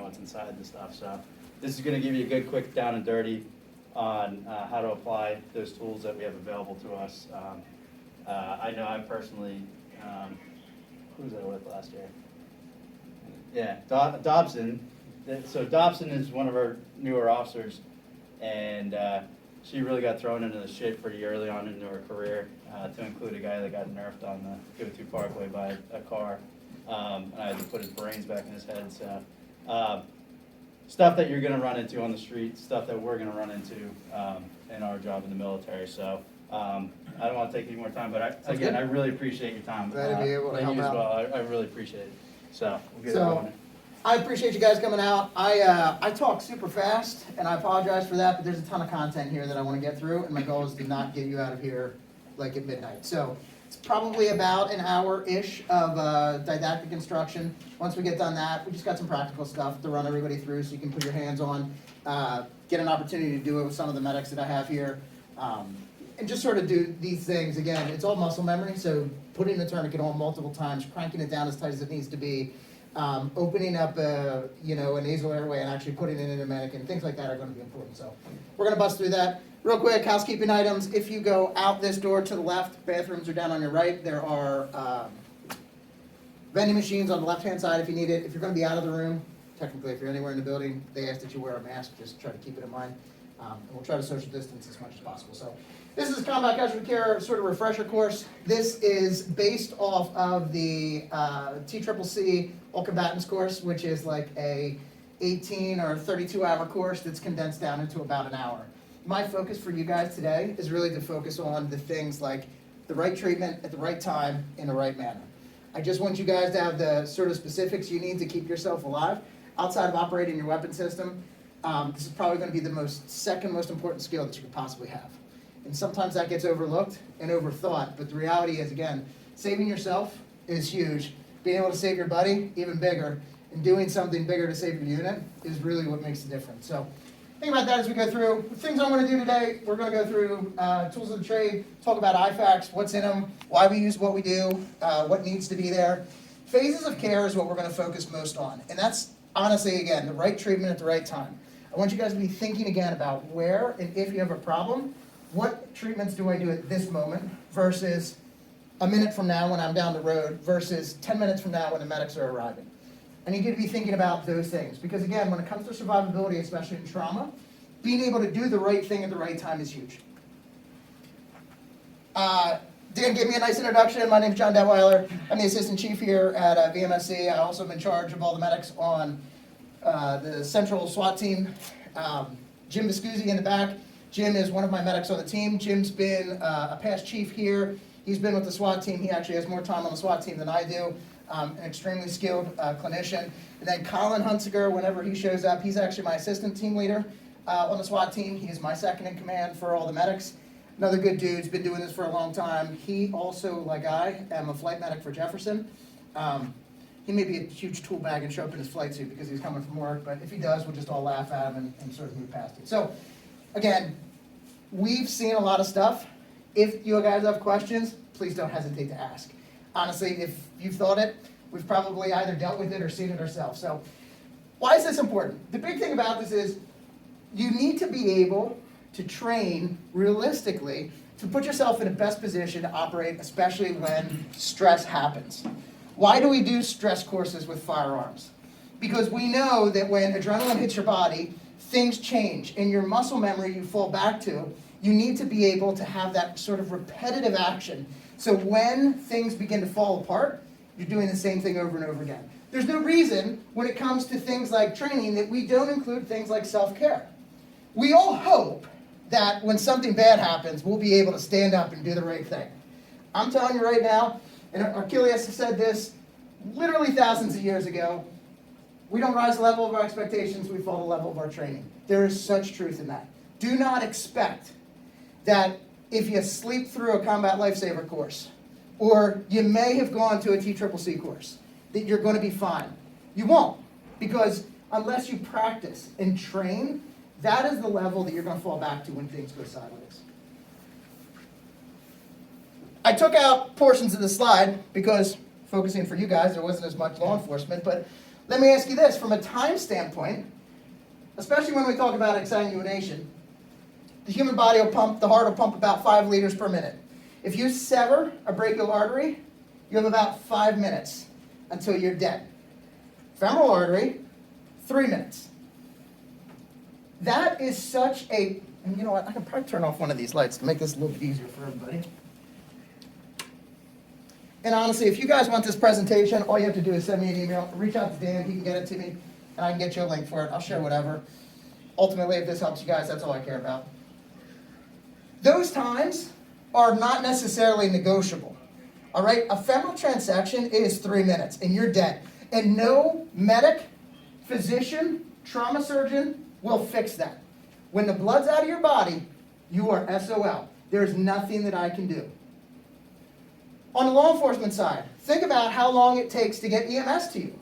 know what's inside the stuff. So this is going to give you a good, quick down and dirty on how to apply those tools that we have available to us. I know I personally, who was I with last year? Yeah, Dobson. So Dobson is one of our newer officers, and she really got thrown into the shit pretty early on in her career, to include a guy that got nerfed on the Go-To Parkway by a car. And I had to put his brains back in his head. So stuff that you're going to run into on the street, stuff that we're going to run into in our job in the military. So I don't want to take any more time, but again, I really appreciate your time. Glad to be able to help you as out. well. I really appreciate it. So we'll get it So, going. I appreciate you guys coming out. I talk super fast, and I apologize for that, but there's a ton of content here that I want to get through, and my goal is to not get you out of here like at midnight. So it's probably about an hour-ish of didactic instruction. Once we get done that, we just got some practical stuff to run everybody through so you can put your hands on, get an opportunity to do it with some of the medics that I have here, and just sort of do these things. Again, it's all muscle memory, so putting the tourniquet on multiple times, cranking it down as tight as it needs to be, opening up a nasal airway and actually putting it in a mannequin, things like that are going to be important. So we're going to bust through that. Real quick, housekeeping items. If you go out this door to the left, bathrooms are down on your right. There are vending machines on the left-hand side if you need it. If you're going to be out of the room, technically if you're anywhere in the building, they ask that you wear a mask. Just try to keep it in mind. And we'll try to social distance as much as possible. So this is Combat Casualty Care sort of refresher course. This is based off of the TCCC All Combatants course, which is like a 18 or 32-hour course that's condensed down into about an hour. My focus for you guys today is really to focus on the things like the right treatment at the right time in the right manner. I just want you guys to have the sort of specifics you need to keep yourself alive outside of operating your weapon system. This is probably going to be the second most important skill that you could possibly have. And sometimes that gets overlooked and overthought, but the reality is, again, saving yourself is huge. Being able to save your buddy, even bigger, and doing something bigger to save your unit is really what makes the difference. So think about that as we go through. The things I'm going to do today, we're going to go through tools of the trade, talk about IFACs, what's in them, why we use what we do, what needs to be there. Phases of care is what we're going to focus most on. And that's, honestly, again, the right treatment at the right time. I want you guys to be thinking again about where and if you have a problem, what treatments do I do at this moment versus a minute from now when I'm down the road versus 10 minutes from now when the medics are arriving. I need you to be thinking about those things because, again, when it comes to survivability, especially in trauma, being able to do the right thing at the right time is huge. Dan gave me a nice introduction. My name's John Detweiler. I'm the assistant chief here at VMSC. I also am in charge of all the medics on the central SWAT team. Jim Viscuzzi in the back. Jim is one of my medics on the team. Jim's been a past chief here. He's been with the SWAT team. He actually has more time on the SWAT team than I do. An extremely skilled clinician. And then Colin Hunsiger, whenever he shows up, he's actually my assistant team leader on the SWAT team. He is my second in command for all the medics. Another good dude, he's been doing this for a long time. He also, like I, am a flight medic for Jefferson. He may be a huge tool bag and show up in his flight suit because he's coming from work, but if he does, we'll just all laugh at him and sort of move past it. So, again, we've seen a lot of stuff. If you guys have questions, please don't hesitate to ask. Honestly, if you've thought it, we've probably either dealt with it or seen it ourselves. So why is this important? The big thing about this is you need to be able to train realistically to put yourself in the best position to operate, especially when stress happens. Why do we do stress courses with firearms? Because we know that when adrenaline hits your body, things change. In your muscle memory you fall back to, you need to be able to have that sort of repetitive action. So when things begin to fall apart, you're doing the same thing over and over again. There's no reason when it comes to things like training that we don't include things like self-care. We all hope that when something bad happens, we'll be able to stand up and do the right thing. I'm telling you right now, and Achilles said this literally thousands of years ago, we don't rise the level of our expectations, we fall the level of our training. There is such truth in that. Do not expect that if you sleep through a combat lifesaver course, or you may have gone to a TCCC course, that you're going to be fine. You won't, because unless you practice and train, that is the level that you're going to fall back to when things go sideways. I took out portions of the slide because, focusing for you guys, there wasn't as much law enforcement, but Let me ask you this, from a time standpoint, especially when we talk about exsanguination, the human body will pump, the heart will pump about 5 liters per minute. If you sever a brachial artery, you have about 5 minutes until you're dead. Femoral artery, 3 minutes. That is such a, and you know what, I can probably turn off one of these lights to make this a little bit easier for everybody. And honestly, if you guys want this presentation, all you have to do is send me an email, reach out to Dan, he can get it to me, and I can get you a link for it. I'll share whatever. Ultimately, if this helps you guys, that's all I care about. Those times are not necessarily negotiable. All right, a femoral transection is 3 minutes, and you're dead. And no medic, physician, trauma surgeon will fix that. When the blood's out of your body, you are SOL. There's nothing that I can do. On the law enforcement side, think about how long it takes to get EMS to you.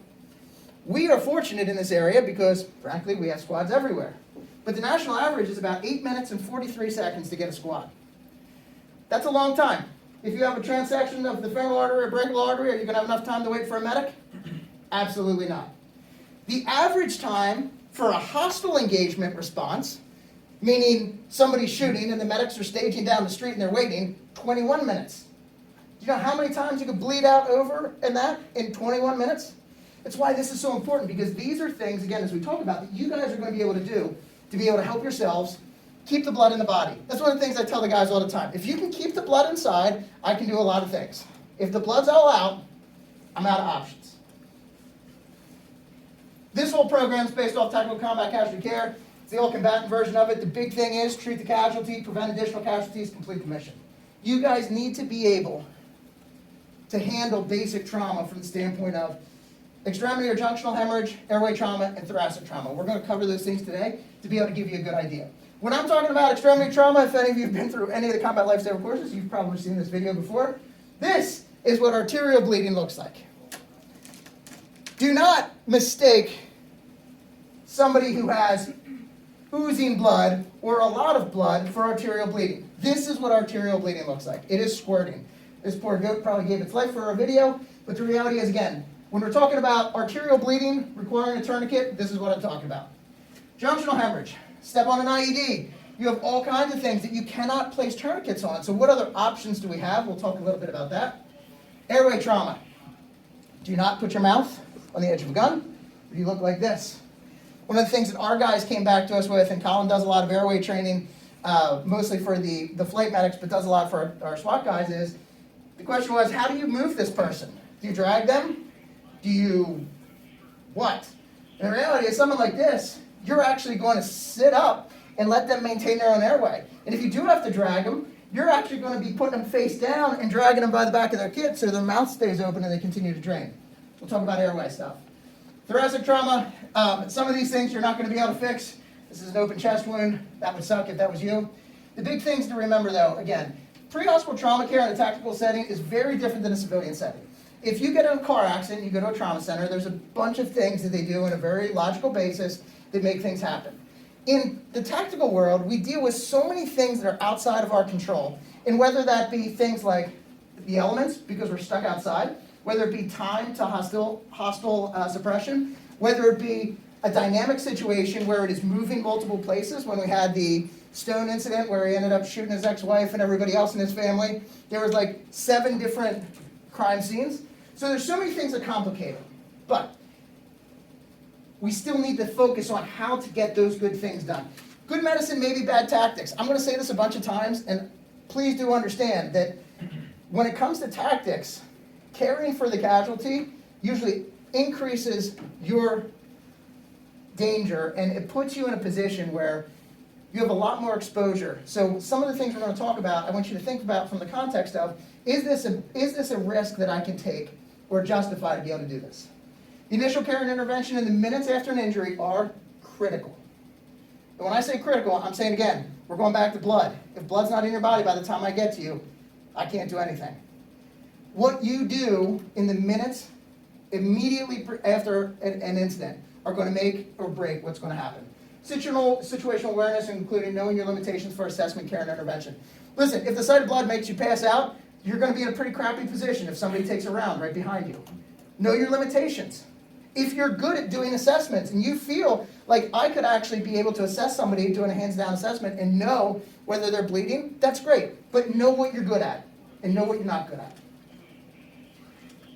We are fortunate in this area because, frankly, we have squads everywhere. But the national average is about 8 minutes and 43 seconds to get a squad. That's a long time. If you have a transection of the femoral artery or brachial artery, are you going to have enough time to wait for a medic? Absolutely not. The average time for a hostile engagement response, meaning somebody's shooting and the medics are staging down the street and they're waiting, 21 minutes. Do you know how many times you could bleed out over in that in 21 minutes? That's why this is so important, because these are things, again, as we talk about, that you guys are going to be able to do to be able to help yourselves keep the blood in the body. That's one of the things I tell the guys all the time. If you can keep the blood inside, I can do a lot of things. If the blood's all out, I'm out of options. This whole program is based off tactical combat casualty care. It's the all-combatant version of it. The big thing is treat the casualty, prevent additional casualties, complete the mission. You guys need to be able to handle basic trauma from the standpoint of extremity or junctional hemorrhage, airway trauma, and thoracic trauma. We're going to cover those things today to be able to give you a good idea. When I'm talking about extremity trauma, if any of you have been through any of the combat lifesaver courses, you've probably seen this video before. This is what arterial bleeding looks like. Do not mistake somebody who has oozing blood or a lot of blood for arterial bleeding. This is what arterial bleeding looks like. It is squirting. This poor goat probably gave its life for our video, but the reality is, again, when we're talking about arterial bleeding requiring a tourniquet, this is what I'm talking about. Junctional hemorrhage. Step on an IED. You have all kinds of things that you cannot place tourniquets on. So what other options do we have? We'll talk a little bit about that. Airway trauma. Do not put your mouth on the edge of a gun. You look like this. One of the things that our guys came back to us with, and Colin does a lot of airway training, mostly for the flight medics, but does a lot for our SWAT guys, is the question was, how do you move this person? Do you drag them? Do you what? And the reality is, someone like this, you're actually going to sit up and let them maintain their own airway. And if you do have to drag them, you're actually going to be putting them face down and dragging them by the back of their kit so their mouth stays open and they continue to drain. We'll talk about airway stuff. Thoracic trauma, some of these things you're not going to be able to fix. This is an open chest wound. That would suck if that was you. The big things to remember, though, again, pre-hospital trauma care in a tactical setting is very different than a civilian setting. If you get in a car accident, you go to a trauma center, there's a bunch of things that they do on a very logical basis that make things happen. In the tactical world, we deal with so many things that are outside of our control, and whether that be things like the elements, because we're stuck outside, whether it be time to hostile suppression, whether it be a dynamic situation where it is moving multiple places. When we had the Stone incident where he ended up shooting his ex-wife and everybody else in his family, there was like 7 different crime scenes. So there's so many things that complicate it. But we still need to focus on how to get those good things done. Good medicine may be bad tactics. I'm going to say this a bunch of times, and please do understand that when it comes to tactics, caring for the casualty usually increases your danger, and it puts you in a position where you have a lot more exposure. So some of the things we're going to talk about, I want you to think about from the context of, is this a risk that I can take or justify to be able to do this? The initial care and intervention in the minutes after an injury are critical. And when I say critical, I'm saying again, we're going back to blood. If blood's not in your body by the time I get to you, I can't do anything. What you do in the minutes immediately after an incident are going to make or break what's going to happen. Situational awareness, including knowing your limitations for assessment, care, and intervention. Listen, if the sight of blood makes you pass out, you're going to be in a pretty crappy position if somebody takes a round right behind you. Know your limitations. If you're good at doing assessments and you feel like I could actually be able to assess somebody doing a hands-down assessment and know whether they're bleeding, that's great. But know what you're good at and know what you're not good at.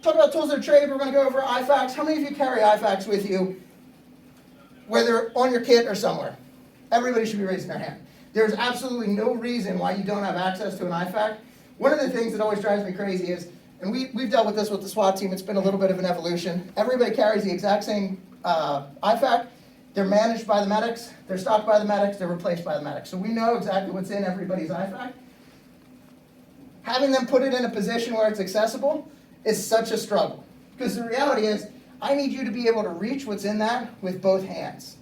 Talk about tools of the trade. We're going to go over IFACs. How many of you carry IFACs with you, whether on your kit or somewhere? Everybody should be raising their hand. There's absolutely no reason why you don't have access to an IFAC. One of the things that always drives me crazy is, and we've dealt with this with the SWAT team, it's been a little bit of an evolution. Everybody carries the exact same IFAC. They're managed by the medics, they're stocked by the medics, they're replaced by the medics. So we know exactly what's in everybody's IFAC. Having them put it in a position where it's accessible is such a struggle. Because the reality is, I need you to be able to reach what's in that with both hands.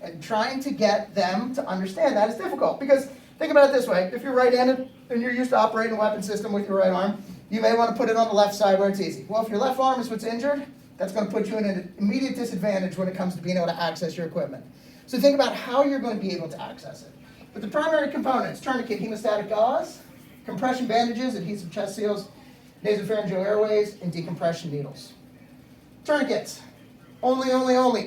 And trying to get them to understand that is difficult. Because think about it this way, if you're right-handed and you're used to operating a weapon system with your right arm, you may want to put it on the left side where it's easy. Well, if your left arm is what's injured, that's going to put you in an immediate disadvantage when it comes to being able to access your equipment. So think about how you're going to be able to access it. But the primary components, tourniquet, hemostatic gauze, compression bandages, adhesive chest seals, nasopharyngeal airways, and decompression needles. Tourniquets, only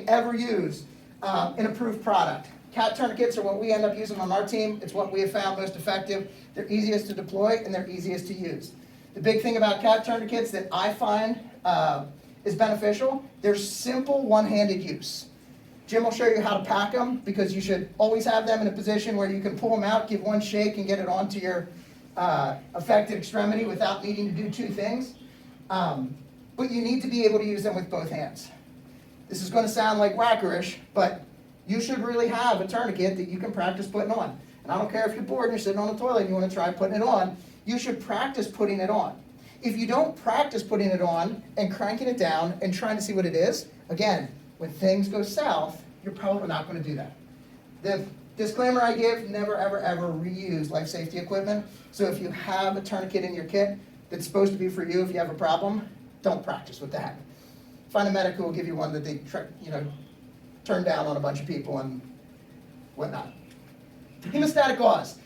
ever use an approved product. CAT tourniquets are what we end up using on our team. It's what we have found most effective. They're easiest to deploy and they're easiest to use. The big thing about CAT tourniquets that I find is beneficial, they're simple one-handed use. Jim will show you how to pack them because you should always have them in a position where you can pull them out, give one shake, and get it onto your affected extremity without needing to do two things. But you need to be able to use them with both hands. This is going to sound like whackerish, but you should really have a tourniquet that you can practice putting on. And I don't care if you're bored and you're sitting on the toilet and you want to try putting it on, you should practice putting it on. If you don't practice putting it on and cranking it down and trying to see what it is, again, when things go south, you're probably not going to do that. The disclaimer I give, never, ever, ever reuse life safety equipment. So if you have a tourniquet in your kit that's supposed to be for you if you have a problem, don't practice with that. Find a medic who will give you one that they turn down on a bunch of people and whatnot. Hemostatic gauze.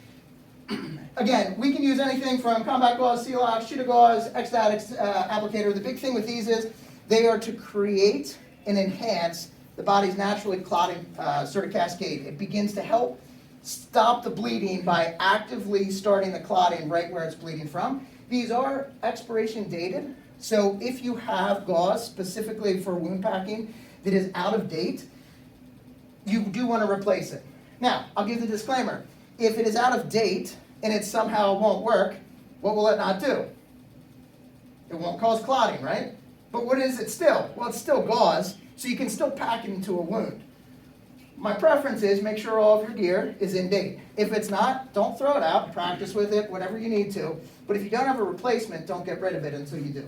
Again, we can use anything from combat gauze, CLS, shooter gauze, ecstatic applicator. The big thing with these is they are to create and enhance the body's naturally clotting sort of cascade. It begins to help stop the bleeding by actively starting the clotting right where it's bleeding from. These are expiration dated, so if you have gauze specifically for wound packing that is out of date, you do want to replace it. Now, I'll give the disclaimer. If it is out of date and it somehow won't work, what will it not do? It won't cause clotting, right? But what is it still? Well, it's still gauze, so you can still pack it into a wound. My preference is make sure all of your gear is in date. If it's not, don't throw it out, practice with it, whatever you need to. But if you don't have a replacement, don't get rid of it until you do.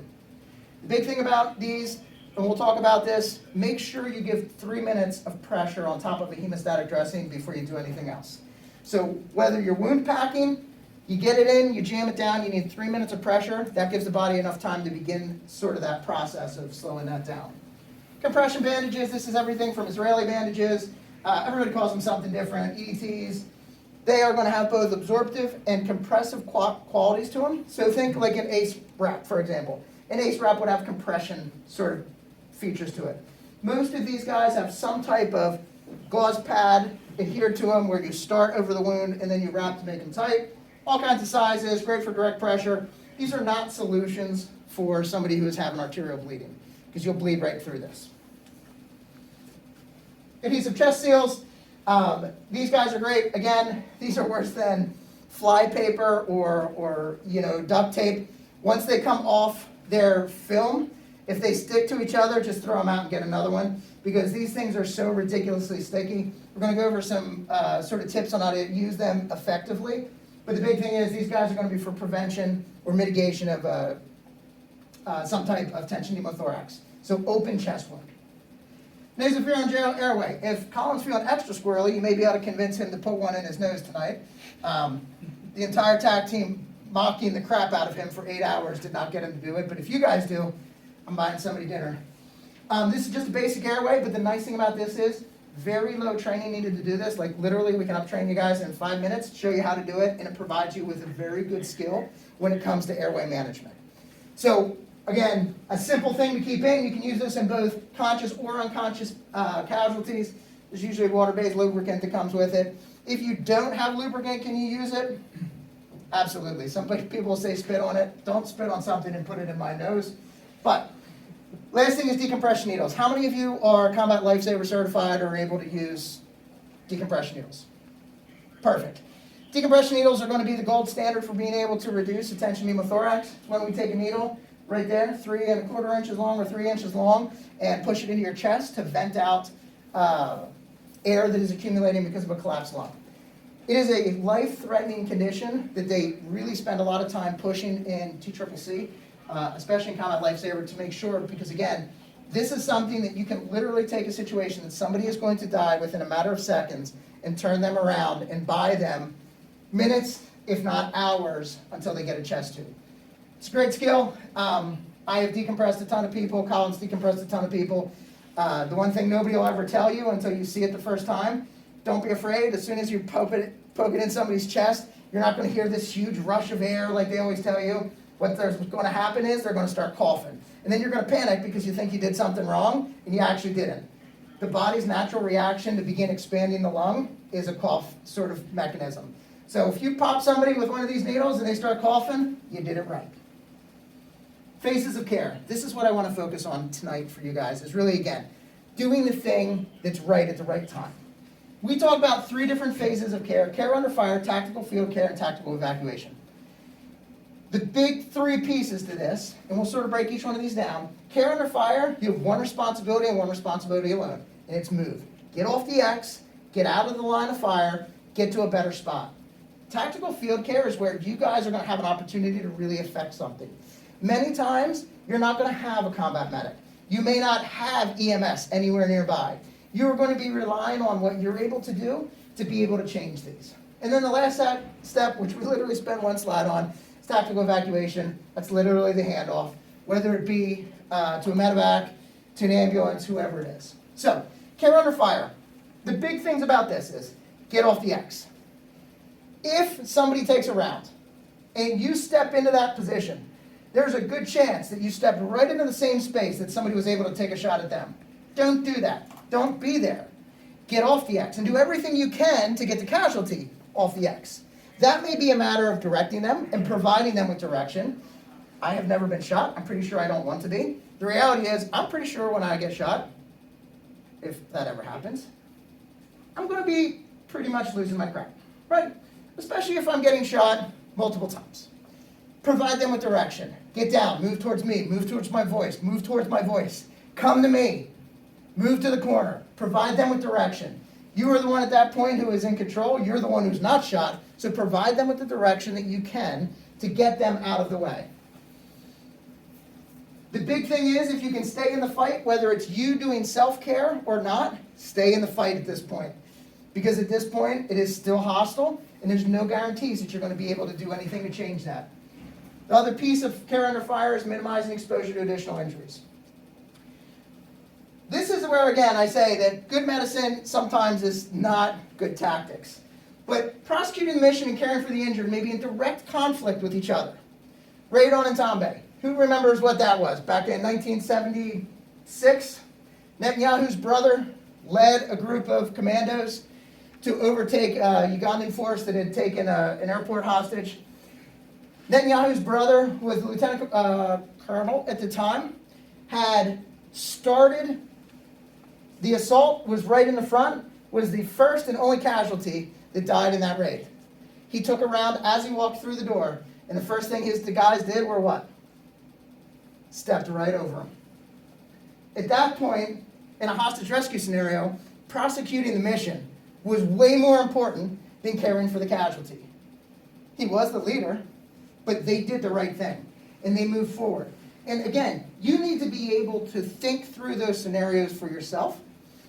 The big thing about these, and we'll talk about this, make sure you give 3 minutes of pressure on top of a hemostatic dressing before you do anything else. So whether you're wound packing, you get it in, you jam it down, you need 3 minutes of pressure. That gives the body enough time to begin sort of that process of slowing that down. Compression bandages, this is everything from Israeli bandages. Everybody calls them something different, EDTs. They are going to have both absorptive and compressive qualities to them. So think like an ACE wrap, for example. An ACE wrap would have compression sort of features to it. Most of these guys have some type of gauze pad adhered to them where you start over the wound and then you wrap to make them tight. All kinds of sizes, great for direct pressure. These are not solutions for somebody who is having arterial bleeding because you'll bleed right through this. Adhesive chest seals. These guys are great. Again, these are worse than fly paper or duct tape. Once they come off their film, if they stick to each other, just throw them out and get another one because these things are so ridiculously sticky. We're going to go over some sort of tips on how to use them effectively. But the big thing is these guys are going to be for prevention or mitigation of some type of tension pneumothorax. So open chest wound. Nasopharyngeal airway. If Colin's feeling extra squirrely, you may be able to convince him to put one in his nose tonight. The entire tag team mocking the crap out of him for 8 hours did not get him to do it, but if you guys do, I'm buying somebody dinner. This is just a basic airway, but the nice thing about this is very low training needed to do this. Like literally, we can up-train you guys in 5 minutes, show you how to do it, and it provides you with a very good skill when it comes to airway management. So Again, a simple thing to keep in, you can use this in both conscious or unconscious casualties. There's usually water-based lubricant that comes with it. If you don't have lubricant, can you use it? Absolutely. Some people say spit on it. Don't spit on something and put it in my nose. But last thing is decompression needles. How many of you are Combat Lifesaver certified or are able to use decompression needles? Perfect. Decompression needles are going to be the gold standard for being able to reduce a tension pneumothorax. It's when we take a needle right there, 3 1/4 inches long or 3 inches long, and push it into your chest to vent out air that is accumulating because of a collapsed lung. It is a life-threatening condition that they really spend a lot of time pushing in TCCC, especially in Combat Lifesaver, to make sure, because again, this is something that you can literally take a situation that somebody is going to die within a matter of seconds and turn them around and buy them minutes, if not hours, until they get a chest tube. It's a great skill. I have decompressed a ton of people. Colin's decompressed a ton of people. The one thing nobody will ever tell you until you see it the first time, don't be afraid. As soon as you poke it in somebody's chest, you're not going to hear this huge rush of air like they always tell you. What's going to happen is they're going to start coughing. And then you're going to panic because you think you did something wrong, and you actually didn't. The body's natural reaction to begin expanding the lung is a cough sort of mechanism. So if you pop somebody with one of these needles and they start coughing, you did it right. Phases of care. This is what I want to focus on tonight for you guys, is really, again, doing the thing that's right at the right time. We talk about 3 different phases of care: care under fire, tactical field care, and tactical evacuation. The big 3 pieces to this, and we'll sort of break each one of these down. Care under fire, you have one responsibility and one responsibility alone, and it's move. Get off the X, get out of the line of fire, get to a better spot. Tactical field care is where you guys are going to have an opportunity to really affect something. Many times, you're not going to have a combat medic. You may not have EMS anywhere nearby. You're going to be relying on what you're able to do to be able to change these. And then the last step, which we literally spent one slide on, is tactical evacuation. That's literally the handoff, whether it be to a medevac, to an ambulance, whoever it is. So, care under fire. The big things about this is get off the X. If somebody takes a round and you step into that position, there's a good chance that you stepped right into the same space that somebody was able to take a shot at them. Don't do that. Don't be there. Get off the X and do everything you can to get the casualty off the X. That may be a matter of directing them and providing them with direction. I have never been shot. I'm pretty sure I don't want to be. The reality is, I'm pretty sure when I get shot, if that ever happens, I'm going to be pretty much losing my crap, right? Especially if I'm getting shot multiple times. Provide them with direction. Get down, move towards me, move towards my voice, move towards my voice. Come to me, move to the corner. Provide them with direction. You are the one at that point who is in control. You're the one who's not shot. So provide them with the direction that you can to get them out of the way. The big thing is, if you can stay in the fight, whether it's you doing self-care or not, stay in the fight at this point. Because at this point, it is still hostile, and there's no guarantees that you're going to be able to do anything to change that. The other piece of care under fire is minimizing exposure to additional injuries. This is where, again, I say that good medicine sometimes is not good tactics. But prosecuting the mission and caring for the injured may be in direct conflict with each other. Radon and Tombay. Who remembers what that was? Back in 1976, Netanyahu's brother led a group of commandos to overtake a Ugandan force that had taken an airport hostage. Netanyahu's brother, who was the lieutenant colonel at the time, had started the assault, was right in the front, was the first and only casualty that died in that raid. He took a round as he walked through the door, and the first thing the guys did were what? Stepped right over him. At that point, in a hostage rescue scenario, prosecuting the mission was way more important than caring for the casualty. He was the leader, but they did the right thing, and they moved forward. And again, you need to be able to think through those scenarios for yourself,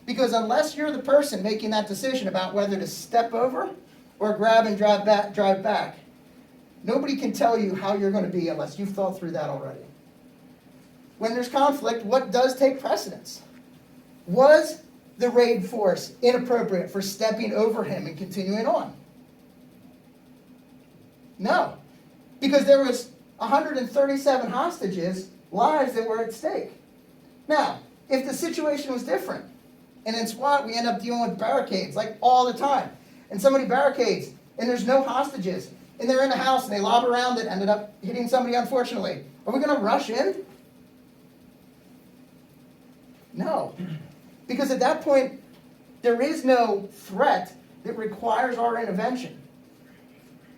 because unless you're the person making that decision about whether to step over or grab and drive back, nobody can tell you how you're going to be unless you've thought through that already. When there's conflict, what does take precedence? Was the raid force inappropriate for stepping over him and continuing on? No, because there was 137 hostages lives that were at stake. Now, if the situation was different, and in SWAT we end up dealing with barricades like all the time, and somebody barricades and there's no hostages, and they're in the house and they lob around it, ended up hitting somebody unfortunately, are we going to rush in? No, because at that point there is no threat that requires our intervention.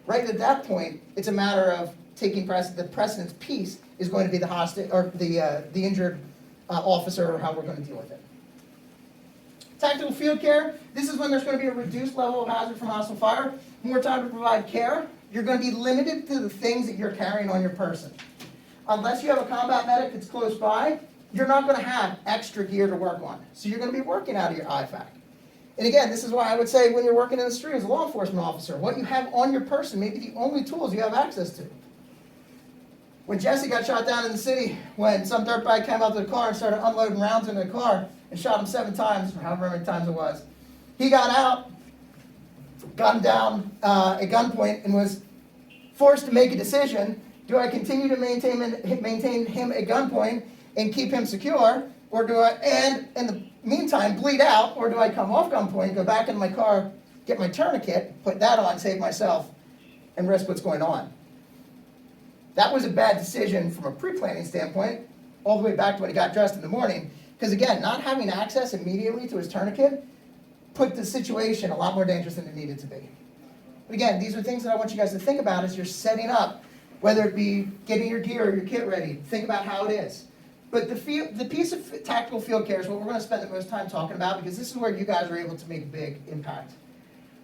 Right at that point, it's a matter of taking the precedence piece is going to be the hostage or the injured officer, or how we're going to deal with it. Tactical field care. This is when there's going to be a reduced level of hazard from hostile fire, more time to provide care. You're going to be limited to the things that you're carrying on your person. Unless you have a combat medic that's close by, you're not going to have extra gear to work on. So you're going to be working out of your IFAC. And again, this is why I would say when you're working in the street as a law enforcement officer, what you have on your person may be the only tools you have access to. When Jesse got shot down in the city, when some dirtbag came out to the car and started unloading rounds into the car and shot him 7 times, or however many times it was, he got out, gunned down at gunpoint, and was forced to make a decision. Do I continue to maintain him at gunpoint and keep him secure, or do I, and in the meantime, bleed out, or do I come off gunpoint, go back in my car, get my tourniquet, put that on, save myself, and risk what's going on? That was a bad decision from a pre-planning standpoint, all the way back to when he got dressed in the morning, because again, not having access immediately to his tourniquet put the situation a lot more dangerous than it needed to be. But again, these are things that I want you guys to think about as you're setting up, whether it be getting your gear or your kit ready. Think about how it is. But the piece of tactical field care is what we're going to spend the most time talking about, because this is where you guys are able to make a big impact.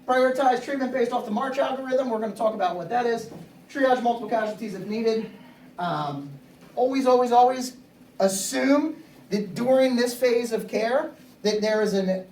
Prioritize treatment based off the March algorithm. We're going to talk about what that is. Triage multiple casualties if needed. Always, always, always assume that during this phase of care that there is a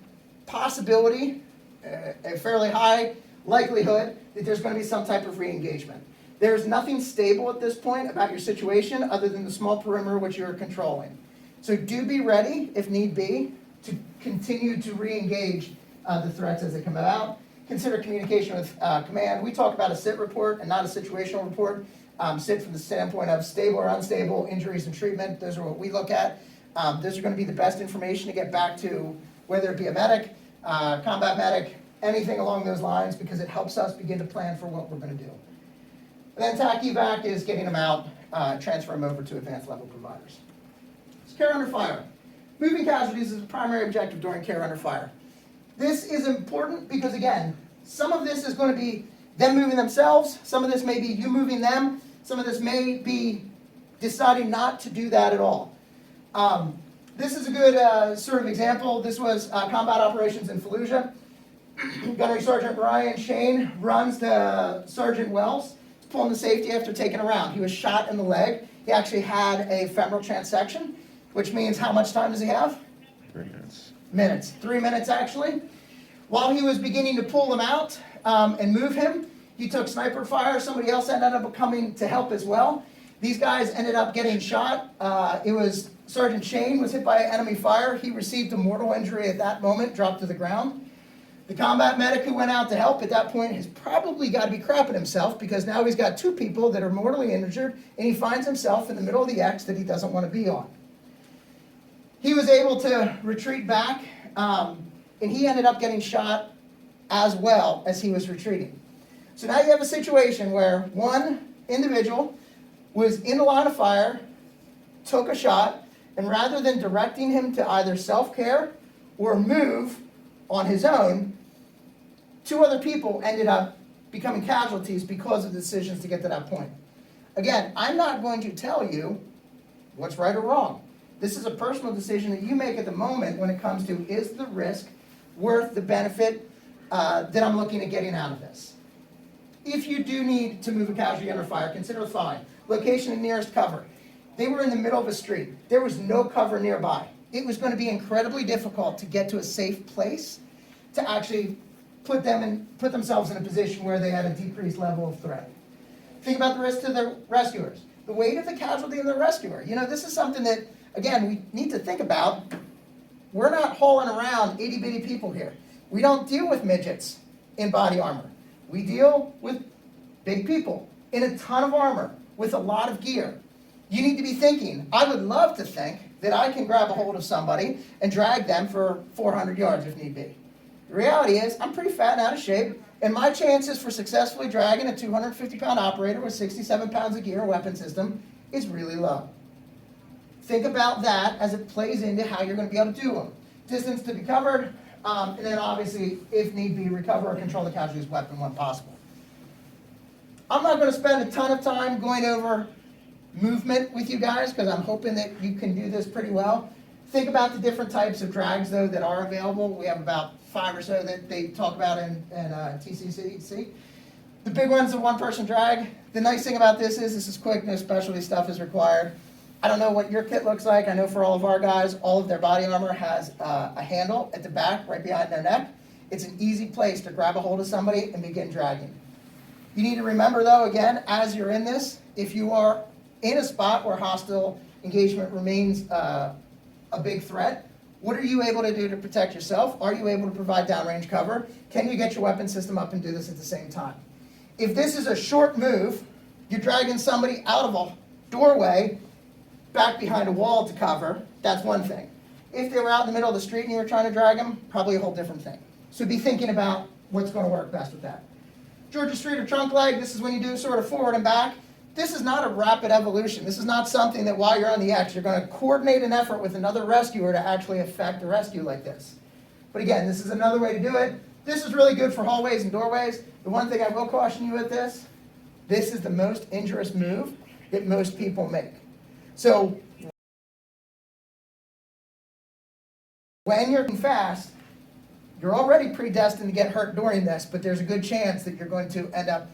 possibility, a fairly high likelihood, that there's going to be some type of re-engagement. There's nothing stable at this point about your situation other than the small perimeter which you're controlling. So do be ready, if need be, to continue to re-engage the threats as they come about. Consider communication with command. We talk about a SIT report and not a situational report. SIT from the standpoint of stable or unstable injuries and treatment. Those are what we look at. Those are going to be the best information to get back to, whether it be a medic, combat medic, anything along those lines, because it helps us begin to plan for what we're going to do. And then TAC evac is getting them out, transfer them over to advanced level providers. It's care under fire. Moving casualties is the primary objective during care under fire. This is important because, again, some of this is going to be them moving themselves, some of this may be you moving them, some of this may be deciding not to do that at all. This is a good sort of example. This was combat operations in Fallujah. Gunnery Sergeant Ryan Shane runs to Sergeant Wells to pull him to safety after taking a round. He was shot in the leg. He actually had a femoral transection, which means how much time does he have? 3 minutes. Minutes. 3 minutes, actually. While he was beginning to pull him out and move him, he took sniper fire. Somebody else ended up coming to help as well. These guys ended up getting shot. It was Sergeant Shane was hit by enemy fire. He received a mortal injury at that moment, dropped to the ground. The combat medic who went out to help at that point has probably got to be crapping himself, because now he's got 2 people that are mortally injured, and he finds himself in the middle of the X that he doesn't want to be on. He was able to retreat back, and he ended up getting shot as well as he was retreating. So now you have a situation where one individual was in the line of fire, took a shot, and rather than directing him to either self-care or move on his own, 2 other people ended up becoming casualties because of the decisions to get to that point. Again, I'm not going to tell you what's right or wrong. This is a personal decision that you make at the moment when it comes to, is the risk worth the benefit that I'm looking at getting out of this? If you do need to move a casualty under fire, consider the following. Location and nearest cover. They were in the middle of a street. There was no cover nearby. It was going to be incredibly difficult to get to a safe place to actually put themselves in a position where they had a decreased level of threat. Think about the risk to the rescuers. The weight of the casualty and the rescuer. You know, this is something that, again, we need to think about. We're not hauling around itty-bitty people here. We don't deal with midgets in body armor. We deal with big people in a ton of armor with a lot of gear. You need to be thinking, I would love to think that I can grab a hold of somebody and drag them for 400 yards if need be. The reality is, I'm pretty fat and out of shape, and my chances for successfully dragging a 250-pound operator with 67 pounds of gear and weapon system is really low. Think about that as it plays into how you're going to be able to do them. Distance to be covered, and then obviously, if need be, recover or control the casualty's weapon when possible. I'm not going to spend a ton of time going over movement with you guys because I'm hoping that you can do this pretty well. Think about the different types of drags, though, that are available. We have about 5 or so that they talk about in TCC. The big one's the one-person drag. The nice thing about this is quick, no specialty stuff is required. I don't know what your kit looks like. I know for all of our guys, all of their body armor has a handle at the back, right behind their neck. It's an easy place to grab a hold of somebody and begin dragging. You need to remember, though, again, as you're in this, if you are in a spot where hostile engagement remains a big threat, what are you able to do to protect yourself? Are you able to provide downrange cover? Can you get your weapon system up and do this at the same time? If this is a short move, you're dragging somebody out of a doorway back behind a wall to cover, that's one thing. If they were out in the middle of the street and you were trying to drag them, probably a whole different thing. So be thinking about what's going to work best with that. Georgia Street or trunk leg, this is when you do sort of forward and back. This is not a rapid evolution. This is not something that while you're on the X, you're going to coordinate an effort with another rescuer to actually effect a rescue like this. But again, this is another way to do it. This is really good for hallways and doorways. The one thing I will caution you with this is the most injurious move that most people make. So when you're fast, you're already predestined to get hurt during this, but there's a good chance that you're going to end up